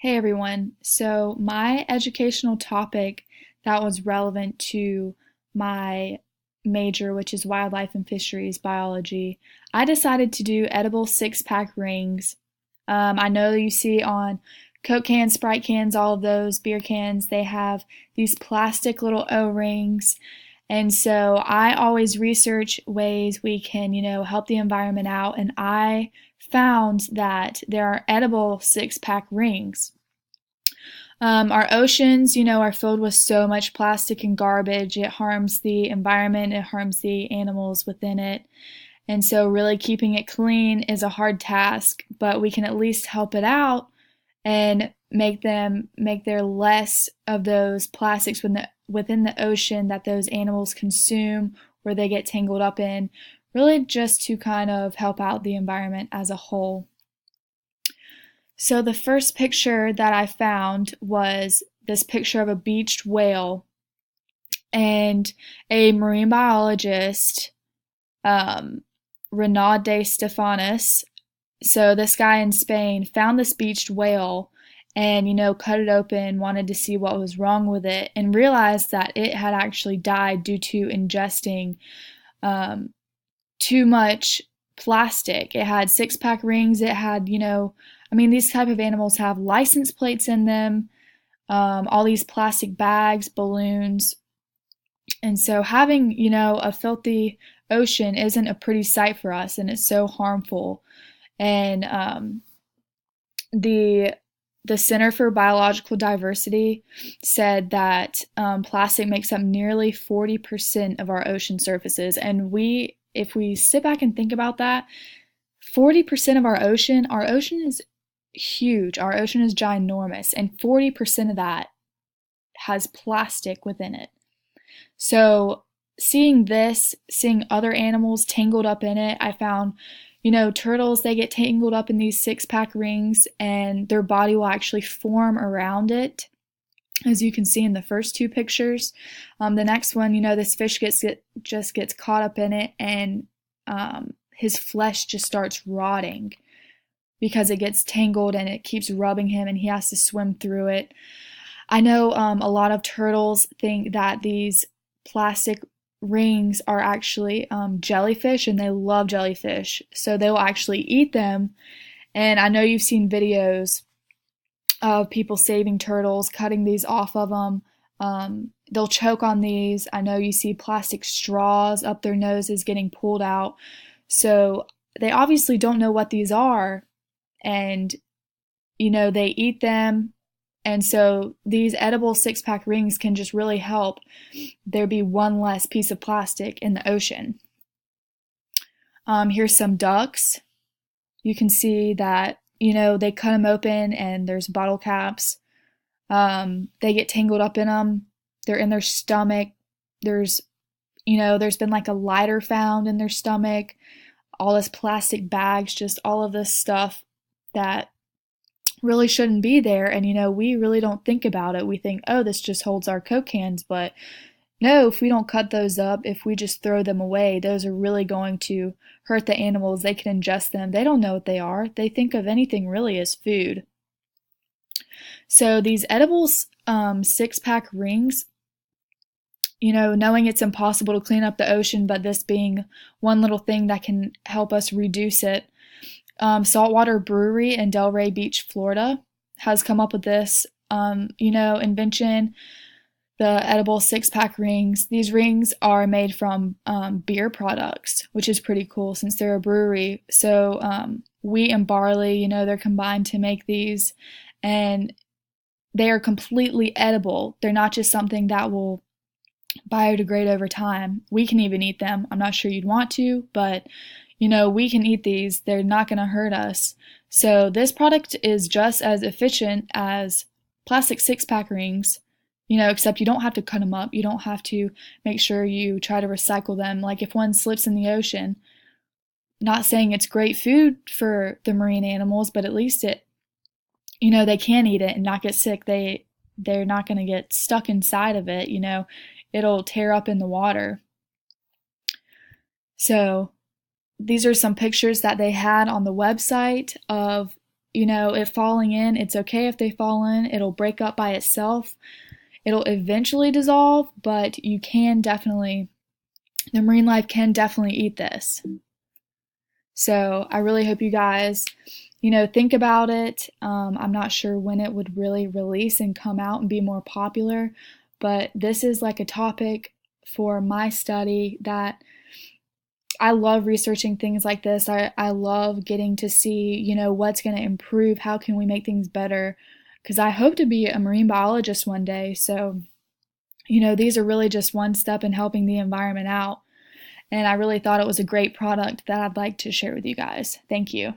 Hey everyone. So, my educational topic that was relevant to my major, which is Wildlife and Fisheries Biology, I decided to do edible six-pack rings. I know you see on Coke cans, Sprite cans, all of those beer cans, they have these plastic little O-rings. And so I always research ways we can, help the environment out. And I found that there are edible six-pack rings. Our oceans, are filled with so much plastic and garbage. It harms the environment, it harms the animals within it. And so, really keeping it clean is a hard task, but we can at least help it out and make there less of those plastics within the ocean that those animals consume or they get tangled up in, really just to kind of help out the environment as a whole. So the first picture that I found was this picture of a beached whale, and a marine biologist, Renaud de Stefanis. So this guy in Spain found this beached whale and, cut it open, wanted to see what was wrong with it, and realized that it had actually died due to ingesting too much plastic. It had six-pack rings. It had, these type of animals have license plates in them, all these plastic bags, balloons. And so having, a filthy ocean isn't a pretty sight for us, and it's so harmful. And the the Center for Biological Diversity said that plastic makes up nearly 40% of our ocean surfaces. And if we sit back and think about that, 40% of our ocean is huge. Our ocean is ginormous, and 40% of that has plastic within it. So seeing other animals tangled up in it, I found, turtles, they get tangled up in these six-pack rings and their body will actually form around it, as you can see in the first two pictures. The next one, this fish just gets caught up in it, and his flesh just starts rotting because it gets tangled and it keeps rubbing him and he has to swim through it. I know a lot of turtles think that these plastic rings are actually jellyfish, and they love jellyfish, so they will actually eat them. And I know you've seen videos of people saving turtles, cutting these off of them. They'll choke on these. I know you see plastic straws up their noses getting pulled out. So they obviously don't know what these are, and they eat them. And so these edible six-pack rings can just really help there be one less piece of plastic in the ocean. Here's some ducks. You can see that, they cut them open and there's bottle caps. They get tangled up in them. They're in their stomach. There's been like a lighter found in their stomach. All this plastic bags, just all of this stuff that really shouldn't be there. And we really don't think about it. We think, oh, this just holds our Coke cans, but no, if we don't cut those up, if we just throw them away, those are really going to hurt the animals. They can ingest them. They don't know what they are. They think of anything really as food. So these edible six-pack rings, knowing it's impossible to clean up the ocean, but this being one little thing that can help us reduce it. Saltwater Brewery in Delray Beach, Florida, has come up with this, invention, the edible six-pack rings. These rings are made from beer products, which is pretty cool since they're a brewery. So wheat and barley, they're combined to make these, and they are completely edible. They're not just something that will biodegrade over time. We can even eat them. I'm not sure you'd want to, but we can eat these. They're not going to hurt us. So this product is just as efficient as plastic six-pack rings, except you don't have to cut them up. You don't have to make sure you try to recycle them. Like if one slips in the ocean, not saying it's great food for the marine animals, but at least they can eat it and not get sick. They're not going to get stuck inside of it. It'll tear up in the water. So these are some pictures that they had on the website of it falling in. It's okay if they fall in. It'll break up by itself. It'll eventually dissolve, but the marine life can definitely eat this. So I really hope you guys, think about it. I'm not sure when it would really release and come out and be more popular, but this is like a topic for my study that I love researching things like this. I love getting to see, what's going to improve. How can we make things better? Because I hope to be a marine biologist one day. So, these are really just one step in helping the environment out. And I really thought it was a great product that I'd like to share with you guys. Thank you.